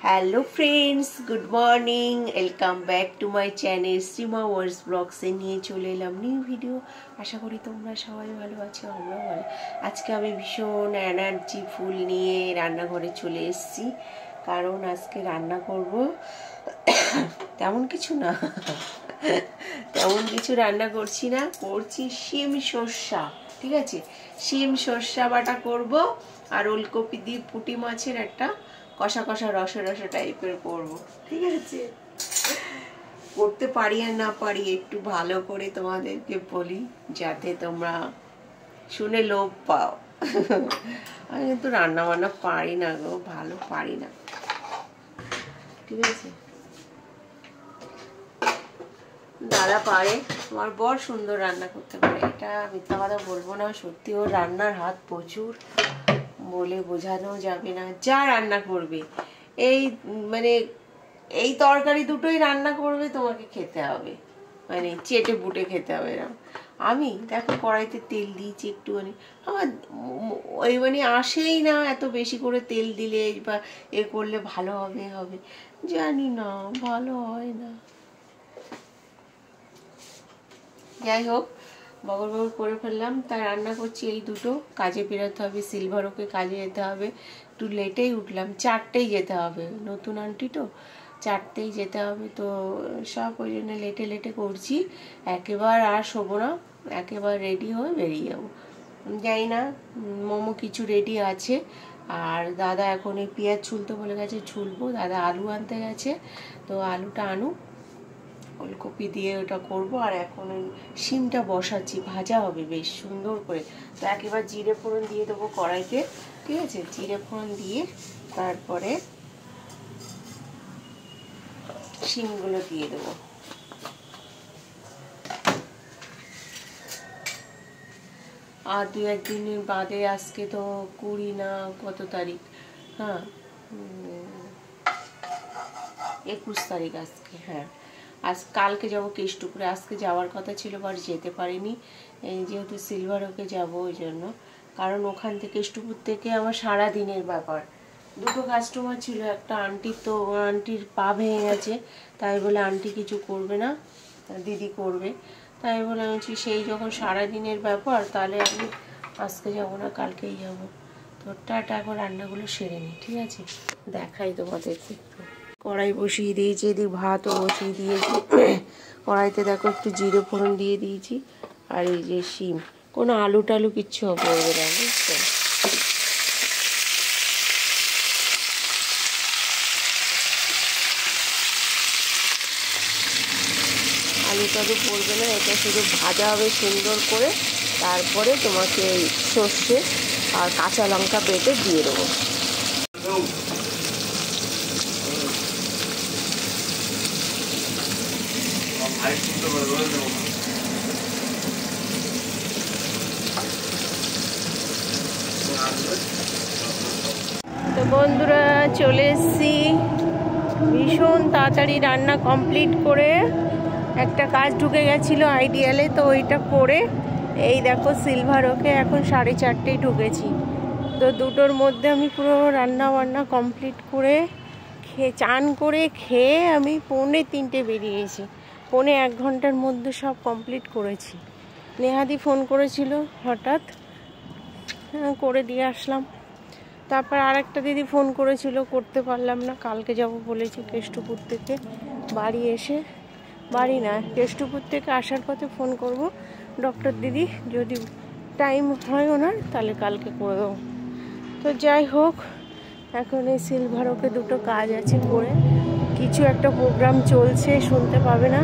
Hello friends, good morning. Welcome back to my channel Shrima ওয়ার্স ব্লগসে নিয়ে চলে এলাম নিউ ভিডিও। আশা করি তোমরা সবাই ভালো আছো, আমরাও ভালো। আজকে আমি ভীষণ এনার্জি ফুল নিয়ে রান্নাঘরে চলে এসেছি, কারণ আজকে রান্না করব তেমন কিছু না, তেমন কিছু রান্না করছি না, করছি শিম সর্ষা। ঠিক আছে, শিম সর্ষা বাটা করব আর ওলকপি দিয়ে পুঁটি মাছের একটা কষা কষা রসা রসা টাইপের করবো। ঠিক আছে, করতে পারি আর না পারি একটু ভালো করে তোমাদেরকে বলি, যাতে তোমরা শুনে লোভ পাও। আমি কিন্তু রান্না বান্না পারি না গো, ভালো পারি না। ঠিক আছে, দাদা পারে, আমার বর সুন্দর রান্না করতে পারে, এটা মিথ্যা কথা বলবো না, সত্যি ওর রান্নার হাত প্রচুর, বলে বোঝানো যাবে না। যা রান্না করবে, এই মানে এই তরকারি দুটোই রান্না করবে, তোমাকে খেতে হবে, মানে চেটে বুটে খেতে হবে। এরকম আমি দেখো কড়াইতে তেল দিয়েছি একটুখানি, আমার ওই মানে আসেই না এত বেশি করে তেল দিলে বা এ করলে ভালো হবে হবে, জানি না, ভালো হয় না। যাই হোক, বগর বগর করে ফেললাম, তাই রান্না করছি এই দুটো। কাজে বেরোতে হবে, সিলভারকে কাজে যেতে হবে, একটু লেটেই উঠলাম, 4টেই যেতে হবে, নতুন আন্টি তো 4টেই যেতে হবে, তো সব ওই জন্য লেটে লেটে করছি। একেবারে আর শোবো না, একেবারে রেডি হয়ে বেরিয়ে যাবো। যাই না, মোমো কিছু রেডি আছে, আর দাদা এখন এই পেঁয়াজ ছুলতে বলে গেছে, ছুলবো। দাদা আলু আনতে গেছে, তো আলুটা আনুক, ওলকপি দিয়ে ওটা করব। আর এখন ওই শিমটা বসাচ্ছি, ভাজা হবে বেশ সুন্দর করে। তো একেবারে জিরে ফোড়ন দিয়ে দেবো কড়াইতে। ঠিক আছে, জিরে ফোড়ন দিয়ে তারপরে শিমগুলো দিয়ে দেবো। আর 2-1 দিনের বাদে, আজকে তো 20 না কত তারিখ, হ্যাঁ 21 তারিখ আজকে, হ্যাঁ আজ কালকে যাবো কেষ্টপুরে। আজকে যাওয়ার কথা ছিল, বাট যেতে পারিনি, যেহেতু সিলভারকে যাব ওই জন্য। কারণ ওখান থেকে কেষ্টপুর থেকে আমার সারা দিনের ব্যাপার। দুটো কাস্টমার ছিল, একটা আন্টির, তো আন্টির পা ভেঙে গেছে, তাই বলে আন্টি কিছু করবে না, দিদি করবে। তাই বলে আমি সেই যখন সারা দিনের ব্যাপার, তাহলে আমি আজকে যাবো না, কালকেই যাব। তো টাটা, এখন রান্নাগুলো সেরে নিই। ঠিক আছে, দেখাই তোমাদেরকে একটু। কড়াই বসিয়ে দিয়েছি, এদিকে ভাতও বসিয়ে দিয়েছি। কড়াইতে দেখো একটু জিরে ফোড়ন দিয়ে দিয়েছি, আর এই যে শিম, কোনো আলু টালু কিচ্ছু পড়বে না, বুঝছো। আলু টালু পড়বে না, এটা শুধু ভাজা হবে সুন্দর করে। তারপরে তোমাকে সর্ষে আর কাঁচা লঙ্কা বেটে দিয়ে দেবো। তো বন্ধুরা, চলে এসেছি, ভীষণ তাড়াতাড়ি রান্না কমপ্লিট করে। একটা কাজ ঢুকে গেছিলো আইডিয়ালে, তো ওইটা করে এই দেখো সিলভারকে এখন 4:30 ঢুকেছি। তো দুটোর মধ্যে আমি পুরো রান্না বান্না কমপ্লিট করে চান করে খেয়ে আমি 2:45 বেরিয়েছি। 1 ঘন্টার মধ্যে সব কমপ্লিট করেছি। নেহাদি ফোন করেছিল হঠাৎ, করে দিয়ে আসলাম। তারপর আরেকটা দিদি ফোন করেছিল, করতে পারলাম না, কালকে যাব বলেছি কেষ্টপুর থেকে। বাড়ি এসে, বাড়ি না, কেষ্টপুর থেকে আসার পথে ফোন করব ডক্টর দিদি, যদি টাইম হয় ওনার, তাহলে কালকে করে দেবো। তো যাই হোক, এখন এই সিলভারকে দুটো কাজ আছে করে, কিছু একটা প্রোগ্রাম চলছে, শুনতে পাবে না,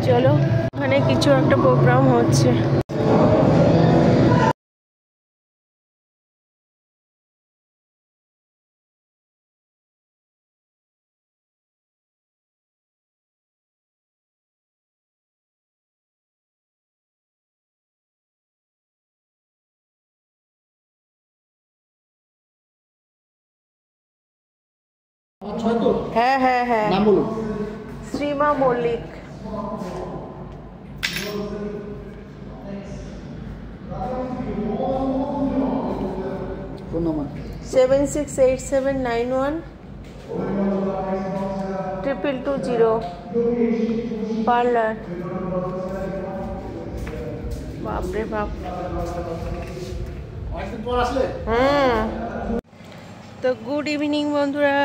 চলো ওখানে কিছু একটা প্রোগ্রাম হচ্ছে। হ্যাঁ হ্যাঁ হ্যাঁ, নাম বলুন। Shrima Mallick. Phone number 768791 520 parlour. বাপরে বাপ। তো গুড ইভিনিং বন্ধুরা,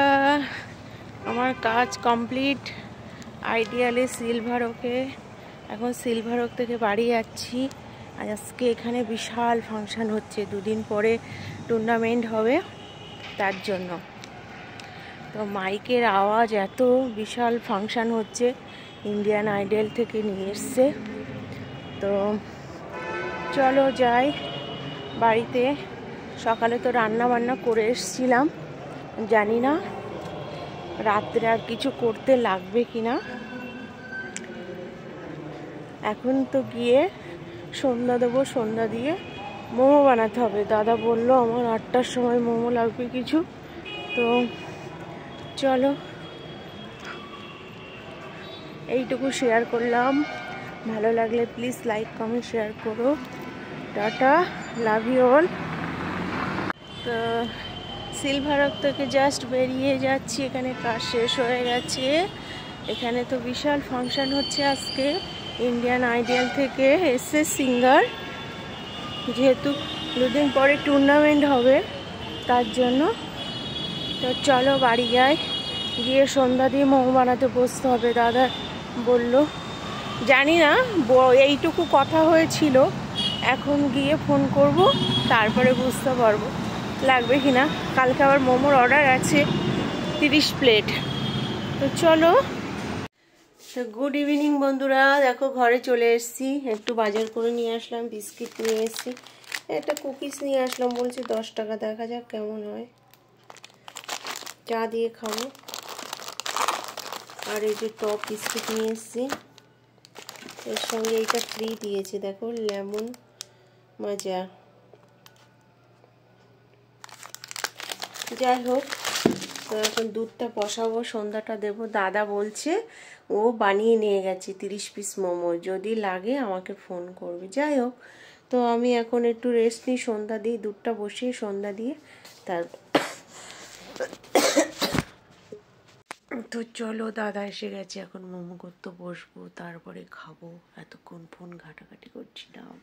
আমার কাজ কমপ্লিট আইডিয়ালে সিলভার ওকে। এখন সিলভার ওক থেকে বাড়ি যাচ্ছি। আজকে এখানে বিশাল ফাংশন হচ্ছে, দুদিন পরে টুর্নামেন্ট হবে, তার জন্য তো মাইকের আওয়াজ এত, বিশাল ফাংশন হচ্ছে, ইন্ডিয়ান আইডল থেকে নিয়ে এসছে। তো চলো যাই বাড়িতে। সকালে তো রান্না বান্না করে এসছিলাম, জানি না রাত্রে আর কিছু করতে লাগবে কিনা। এখন তো গিয়ে সন্ধ্যা দেবো, সন্ধ্যা দিয়ে মোমো বানাতে হবে। দাদা বললো আমার 8টার সময় মোমো লাগবে কিছু। তো চলো এইটুকু শেয়ার করলাম। ভালো লাগলে প্লিজ লাইক কমেন্ট শেয়ার করো। Tata, love you all. তো সিলভার ওক থেকে জাস্ট বেরিয়ে যাচ্ছি, এখানে কাজ শেষ হয়ে গেছে। এখানে তো বিশাল ফাংশন হচ্ছে আজকে, ইন্ডিয়ান আইডল থেকে এসছে সিঙ্গার, যেহেতু দুদিন পরে টুর্নামেন্ট হবে তার জন্য। তো চলো বাড়ি যাই, গিয়ে সন্ধ্যা দিয়ে মোমো বানাতে বসতে হবে। দাদা বলল, জানি না, এইটুকু কথা হয়েছিল, এখন গিয়ে ফোন করব, তারপরে বুঝতে পারবো লাগবে কিনা। কালকে আবার মোমোর অর্ডার আছে 30 প্লেট। তো চলো। তো গুড ইভিনিং বন্ধুরা, দেখো ঘরে চলে এসেছি। একটু বাজার করে নিয়ে আসলাম, বিস্কিট নিয়ে এসেছি, একটা কুকিজ নিয়ে আসলাম, বলছি 10 টাকা, দেখা যাক কেমন হয়, চা দিয়ে খাবো। আর এই যে টপ বিস্কিট নিয়ে এসেছি, এর সঙ্গে এইটা ফ্রি দিয়েছে, দেখো লেমন মজা। যাই হোক, তো এখন দুধটা বসাবো, সন্ধ্যাটা দেবো। দাদা বলছে ও বানিয়ে নিয়ে গেছে 30 পিস মোমো, যদি লাগে আমাকে ফোন করবে। যাই হোক, তো আমি এখন একটু রেস্ট নিই, সন্ধ্যা দিই, দুধটা বসিয়ে সন্ধ্যা দিয়ে তারপর। তো চলো, দাদা এসে গেছে, এখন মোমো করতে বসবো, তারপরে খাবো। এতক্ষণ ফোন ঘাটাঘাটি করছিলাম।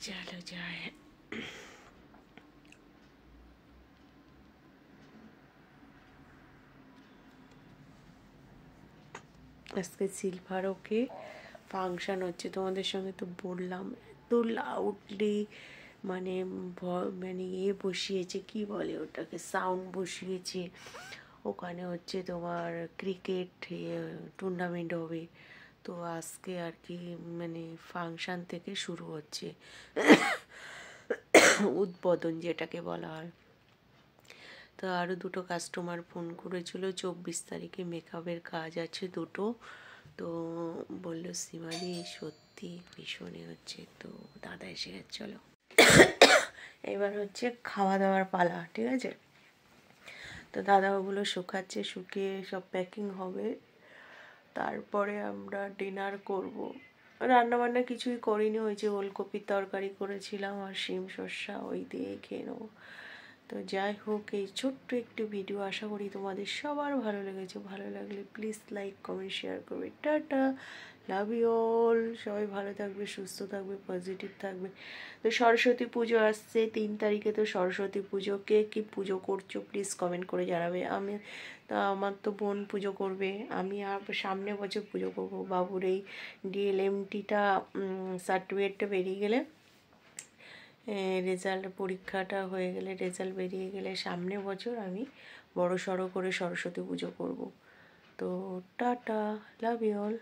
চলো যাই। আজকে সিলভার ওকে ফাংশন হচ্ছে, তোমাদের সঙ্গে তো বললাম। এত লাউডলি মানে বসিয়েছে, কি বলে ওটাকে, সাউন্ড বসিয়েছে। ওখানে হচ্ছে তোমার ক্রিকেট টুর্নামেন্ট হবে, তো আজকে আর কি মানে ফাংশন থেকে শুরু হচ্ছে, উদ্বোধন যেটাকে বলা হয়। তো আরও দুটো কাস্টমার ফোন করেছিল, 24 তারিখে মেকআপের কাজ আছে দুটো। তো বললো সীমাদি সত্যি ভীষণই হচ্ছে। তো দাদা এসে গেছে, চলো এবার হচ্ছে খাওয়া দাওয়ার পালা, ঠিক আছে। তো দাদা ওগুলো শুকাচ্ছে, শুকিয়ে সব প্যাকিং হবে, তারপরে আমরা ডিনার করব। রান্নাবান্না কিছুই করিনি, ওই যে ওলকপির তরকারি করেছিলাম আর শিম শসা, ওই দিয়ে খেয়ে নেবো। তো যাই হোক, এই ছোট্ট একটু ভিডিও, আশা করি তোমাদের সবার ভালো লেগেছে। ভালো লাগলে প্লিজ লাইক কমেন্ট শেয়ার করবে। Tata, love you all. সবাই ভালো থাকবে, সুস্থ থাকবে, পজিটিভ থাকবে। তো সরস্বতী পুজো আসছে 3 তারিখে, তো সরস্বতী পুজো কে কী পুজো করছো প্লিজ কমেন্ট করে জানাবে। আমার তো বোন পুজো করবে, আমি আর সামনে বছর পুজো করবো। বাবুর এই ডিএলএমটিটা সার্টিফিকেটটা বেরিয়ে গেলে, রেজাল্ট পরীক্ষাটা হয়ে গেলে, রেজাল্ট বেরিয়ে গেলে সামনে বছর আমি বড় সড়ো করে সরস্বতী পুজো করব। তো টাটা, লাভ ইউ অল।